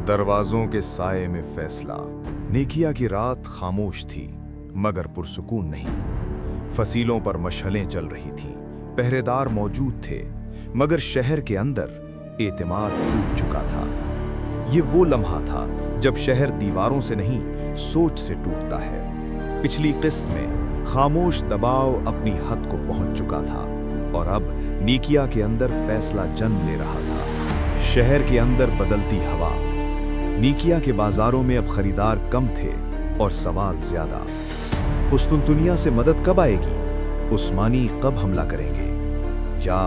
दरवाज़ों के साए में फैसला। नेकिया की रात खामोश थी मगर पुरसुकून नहीं। फसीलों पर मशहलें चल रही थीं, पहरेदार मौजूद थे, मगर शहर के अंदर एतमाद टूट चुका था। ये वो लम्हा था जब शहर दीवारों से नहीं सोच से टूटता है। पिछली किस्त में खामोश दबाव अपनी हद को पहुंच चुका था और अब नेकिया के अंदर फैसला जन्म ले रहा था। शहर के अंदर बदलती हवा। नेकिया के बाजारों में अब खरीदार कम थे और सवाल ज्यादा। कुस्तुनतुनिया से मदद कब आएगी? उस्मानी कब हमला करेंगे? या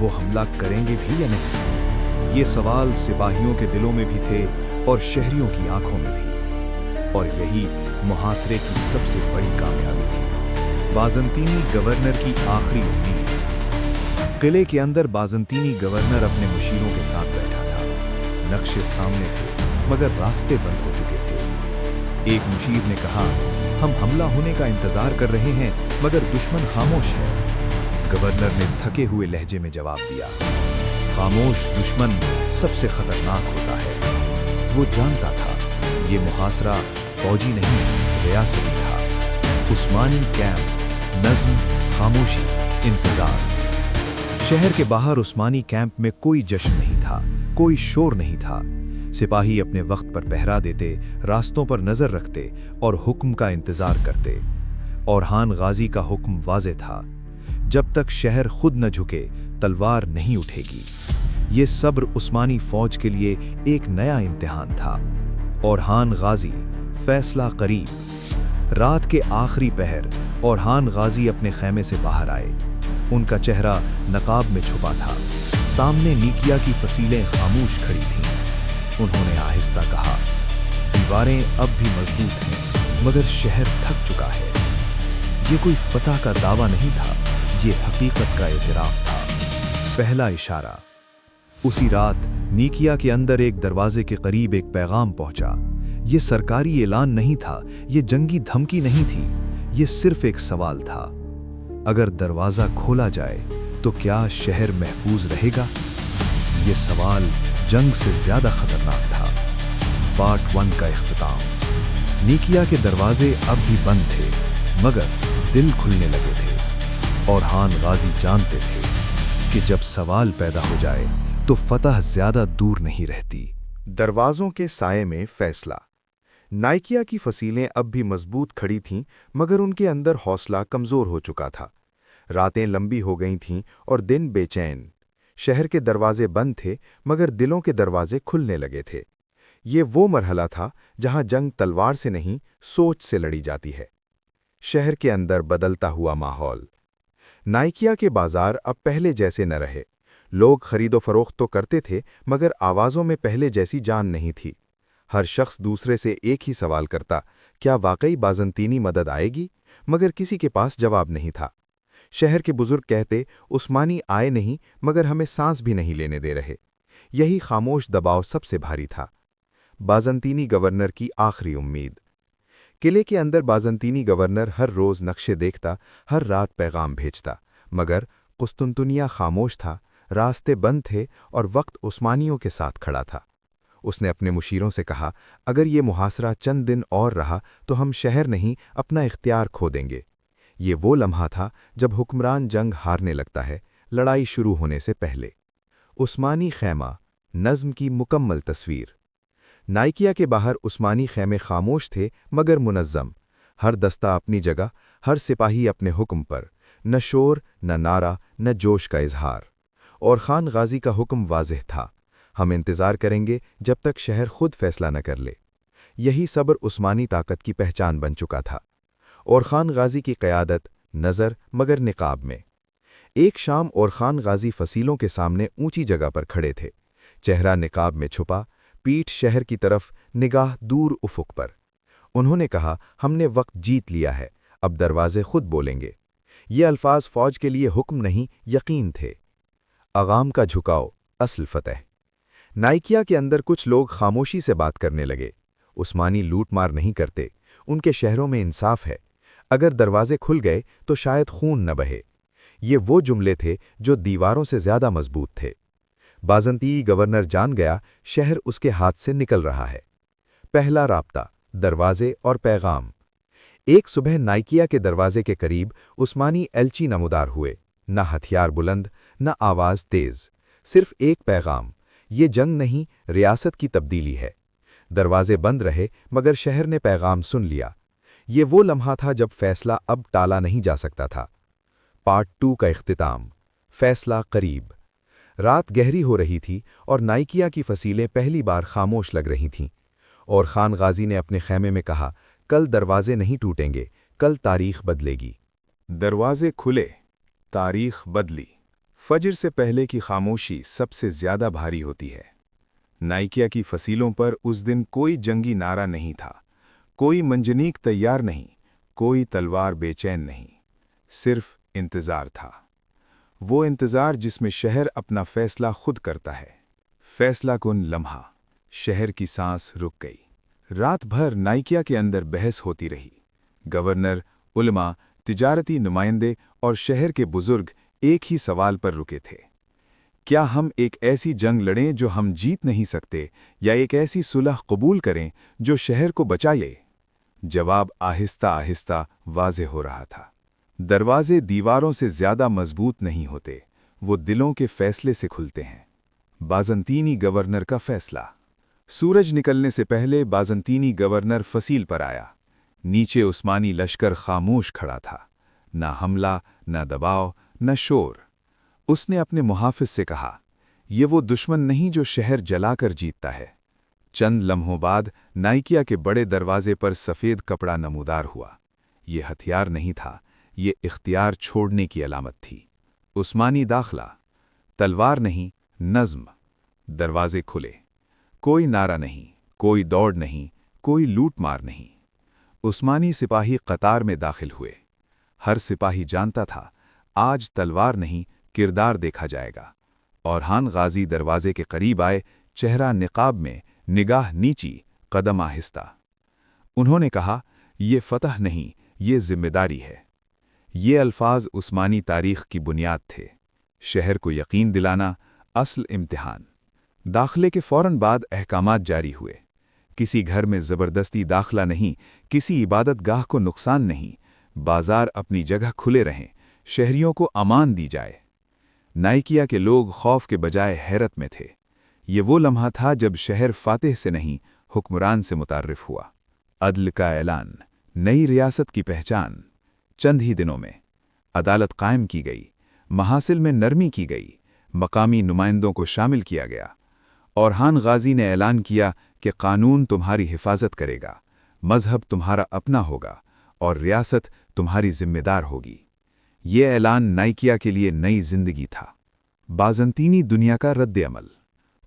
वो हमला करेंगे भी या नहीं? ये सवाल सिपाहियों के दिलों में भी थे और शहरियों की आंखों में भी। और यही मुहासरे की सबसे बड़ी कामयाबी थी। बाज़ंतीनी गवर्नर की आखिरी उम्मीद। किले के अंदर बाज़ंतीनी गवर्नर अपने मुशीरों के साथ बैठा था। नक्शे सामने थे मगर रास्ते बंद हो चुके थे। एक मुशीर ने कहा, हम हमला होने का इंतजार कर रहे हैं मगर दुश्मन खामोश है। गवर्नर ने थके हुए लहजे में जवाब दिया, खामोश दुश्मन सबसे खतरनाक होता है। वो जानता था ये मुहासरा फौजी नहीं रियासती था। उस्मानी कैंप, नज्म, खामोशी, इंतजार। शहर के बाहर उस्मानी कैंप में कोई जश्न नहीं था, कोई शोर नहीं था। सिपाही अपने वक्त पर पहरा देते, रास्तों पर नजर रखते और हुक्म का इंतजार करते। औरहान गाजी का हुक्म वाज़े था, जब तक शहर खुद न झुके तलवार नहीं उठेगी। ये सब्र उस्मानी फौज के लिए एक नया इम्तिहान था। औरहान गाजी, फैसला करीब। रात के आखिरी पहर औरहान गाजी अपने खेमे से बाहर आए। उनका चेहरा नकाब में छुपा था। सामने नेकिया की फसीलें खामोश खड़ी थीं। उन्होंने आहिस्ता कहा, दीवारें अब भी मजबूत हैं मगर शहर थक चुका है। ये कोई फतह का दावा नहीं था, ये हकीकत का एतराफ था। पहला इशारा। उसी रात नेकिया के अंदर एक दरवाजे के करीब एक पैगाम पहुंचा। ये सरकारी ऐलान नहीं था, ये जंगी धमकी नहीं थी, ये सिर्फ एक सवाल था। अगर दरवाजा खोला जाए तो क्या शहर महफूज रहेगा? ये सवाल जंग से ज्यादा खतरनाक था। पार्ट 1 का इख्तिताम। नेकिया के दरवाजे अब भी बंद थे मगर दिल खुलने लगे थे। औरहान गाजी जानते थे कि जब सवाल पैदा हो जाए तो फतह ज्यादा दूर नहीं रहती। दरवाजों के साए में फैसला। नाइकिया की फसीलें अब भी मजबूत खड़ी थीं मगर उनके अंदर हौसला कमजोर हो चुका था। रातें लंबी हो गई थीं और दिन बेचैन। शहर के दरवाजे बंद थे मगर दिलों के दरवाजे खुलने लगे थे। ये वो मरहला था जहां जंग तलवार से नहीं सोच से लड़ी जाती है। शहर के अंदर बदलता हुआ माहौल। नाइकिया के बाजार अब पहले जैसे न रहे। लोग खरीदो फरोख्त तो करते थे मगर आवाज़ों में पहले जैसी जान नहीं थी। हर शख्स दूसरे से एक ही सवाल करता, क्या वाकई बाज़ंतीनी मदद आएगी? मगर किसी के पास जवाब नहीं था। शहर के बुजुर्ग कहते, उस्मानी आए नहीं मगर हमें सांस भी नहीं लेने दे रहे। यही खामोश दबाव सबसे भारी था। बाज़ंतीनी गवर्नर की आखिरी उम्मीद। किले के अंदर बाज़ंतीनी गवर्नर हर रोज़ नक्शे देखता, हर रात पैगाम भेजता, मगर कुस्तुनतुनिया खामोश था, रास्ते बंद थे और वक्त उस्मानियों के साथ खड़ा था। उसने अपने मुशीरों से कहा, अगर ये मुहासरा चंद दिन और रहा तो हम शहर नहीं अपना इख्तियार खो देंगे। ये वो लम्हा था जब हुक्मरान जंग हारने लगता है, लड़ाई शुरू होने से पहले। उस्मानी खैमा, नज्म की मुकम्मल तस्वीर। नाइकिया के बाहर उस्मानी खैमे खामोश थे मगर मुनज़्ज़म। हर दस्ता अपनी जगह, हर सिपाही अपने हुक्म पर। न शोर, न नारा, न जोश का इजहार। और खान गाजी का हुक्म वाज़ेह था, हम इंतज़ार करेंगे जब तक शहर खुद फैसला न कर ले। यही सब्र उस्मानी ताकत की पहचान बन चुका था। और खान गाजी की क़यादत, नज़र मगर निकाब में। एक शाम और खान गाजी फसीलों के सामने ऊंची जगह पर खड़े थे। चेहरा निकाब में छुपा, पीठ शहर की तरफ, निगाह दूर उफ़ुक पर। उन्होंने कहा, हमने वक्त जीत लिया है, अब दरवाजे खुद बोलेंगे। ये अल्फाज फ़ौज के लिए हुक्म नहीं, यकीन थे। अवाम का झुकाव, असल फतह। नाइकिया के अंदर कुछ लोग खामोशी से बात करने लगे। उस्मानी लूट मार नहीं करते, उनके शहरों में इंसाफ है। अगर दरवाजे खुल गए तो शायद खून न बहे। ये वो जुमले थे जो दीवारों से ज्यादा मजबूत थे। बाज़ंती गवर्नर जान गया शहर उसके हाथ से निकल रहा है। पहला राब्ता, दरवाजे और पैगाम। एक सुबह नाइकिया के दरवाजे के करीब उस्मानी एलची नमूदार हुए। न हथियार बुलंद, न आवाज़ तेज, सिर्फ एक पैगाम, ये जंग नहीं, रियासत की तब्दीली है। दरवाजे बंद रहे मगर शहर ने पैगाम सुन लिया। ये वो लम्हा था जब फैसला अब टाला नहीं जा सकता था। पार्ट 2 का इख्तिताम, फैसला करीब। रात गहरी हो रही थी और नाइकिया की फसीलें पहली बार खामोश लग रही थीं। और खान गाजी ने अपने खैमे में कहा, कल दरवाजे नहीं टूटेंगे, कल तारीख बदलेगी। दरवाजे खुले, तारीख बदली। फजर से पहले की खामोशी सबसे ज्यादा भारी होती है। नाइकिया की फसीलों पर उस दिन कोई जंगी नारा नहीं था, कोई मंजनीक तैयार नहीं, कोई तलवार बेचैन नहीं, सिर्फ इंतजार था। वो इंतजार जिसमें शहर अपना फैसला खुद करता है। फैसला कुन लम्हा, शहर की सांस रुक गई। रात भर नाइकिया के अंदर बहस होती रही। गवर्नर, उलमा, तिजारती नुमाइंदे और शहर के बुजुर्ग एक ही सवाल पर रुके थे। क्या हम एक ऐसी जंग लड़ें जो हम जीत नहीं सकते, या एक ऐसी सुलह कबूल करें जो शहर को बचाए? जवाब आहिस्ता आहिस्ता वाज़े हो रहा था। दरवाजे दीवारों से ज़्यादा मजबूत नहीं होते, वो दिलों के फैसले से खुलते हैं। बाज़ंतीनी गवर्नर का फैसला। सूरज निकलने से पहले बाज़ंतीनी गवर्नर फसील पर आया। नीचे उस्मानी लश्कर खामोश खड़ा था, न हमला, न दबाव, न शोर। उसने अपने मुहाफिज से कहा, ये वो दुश्मन नहीं जो शहर जलाकर जीतता है। चंद लम्हों बाद नाइकिया के बड़े दरवाजे पर सफ़ेद कपड़ा नमूदार हुआ। ये हथियार नहीं था, ये इख्तियार छोड़ने की अलामत थी। उस्मानी दाखला, तलवार नहीं, नज़्म। दरवाजे खुले, कोई नारा नहीं, कोई दौड़ नहीं, कोई लूट मार नहीं। उस्मानी सिपाही कतार में दाखिल हुए। हर सिपाही जानता था, आज तलवार नहीं, किरदार देखा जाएगा। और खान गाजी दरवाजे के करीब आए, चेहरा निकाब में, निगाह नीची, कदम आहिस्ता। उन्होंने कहा, ये फतह नहीं, ये जिम्मेदारी है। ये अल्फाज उस्मानी तारीख की बुनियाद थे। शहर को यकीन दिलाना, असल इम्तिहान। दाखिले के फौरन बाद अहकामात जारी हुए। किसी घर में ज़बरदस्ती दाखला नहीं, किसी इबादत गाह को नुकसान नहीं, बाजार अपनी जगह खुले रहें, शहरियों को अमान दी जाए। नाइकिया के लोग खौफ के बजाय हैरत में थे। ये वो लम्हा था जब शहर फातिह से नहीं, हुक्मरान से मुतारिफ हुआ। अदल का ऐलान, नई रियासत की पहचान। चंद ही दिनों में अदालत कायम की गई, महासिल में नरमी की गई, मकामी नुमाइंदों को शामिल किया गया। और खान गाजी ने ऐलान किया कि कानून तुम्हारी हिफाजत करेगा, मजहब तुम्हारा अपना होगा और रियासत तुम्हारी जिम्मेदार होगी। ये ऐलान नाइकिया के लिए नई जिंदगी था। बाज़ंतीनी दुनिया का रद्द-ए-अमल।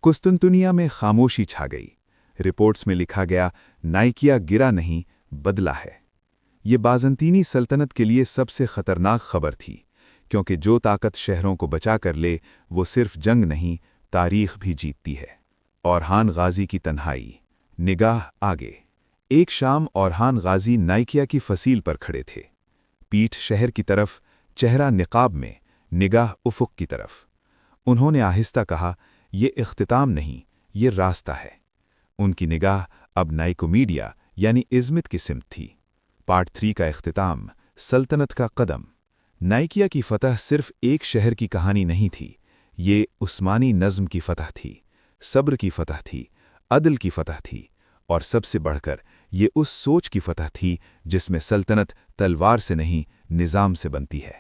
कुस्तुनतुनिया में खामोशी छा गई। रिपोर्ट्स में लिखा गया, नाइकिया गिरा नहीं, बदला है। ये बाज़ंतीनी सल्तनत के लिए सबसे खतरनाक खबर थी, क्योंकि जो ताकत शहरों को बचा कर ले, वो सिर्फ जंग नहीं, तारीख भी जीतती है। और खान गाजी की तन्हाई, निगाह आगे। एक शाम और खान गाजी नाइकिया की फसील पर खड़े थे। पीठ शहर की तरफ, चेहरा निकाब में, निगाह उफ़ुक़ की तरफ। उन्होंने आहिस्ता कहा, ये इख्तिताम नहीं, ये रास्ता है। उनकी निगाह अब नाइकोमीडिया यानी इज़्मित की सिमत थी। पार्ट 3 का इख्तिताम, सल्तनत का कदम। नाइकिया की फतह सिर्फ एक शहर की कहानी नहीं थी, ये उस्मानी नज़्म की फतह थी, सब्र की फतह थी, अदल की फतह थी, और सबसे बढ़कर ये उस सोच की फतह थी जिसमें सल्तनत तलवार से नहीं, निज़ाम से बनती है।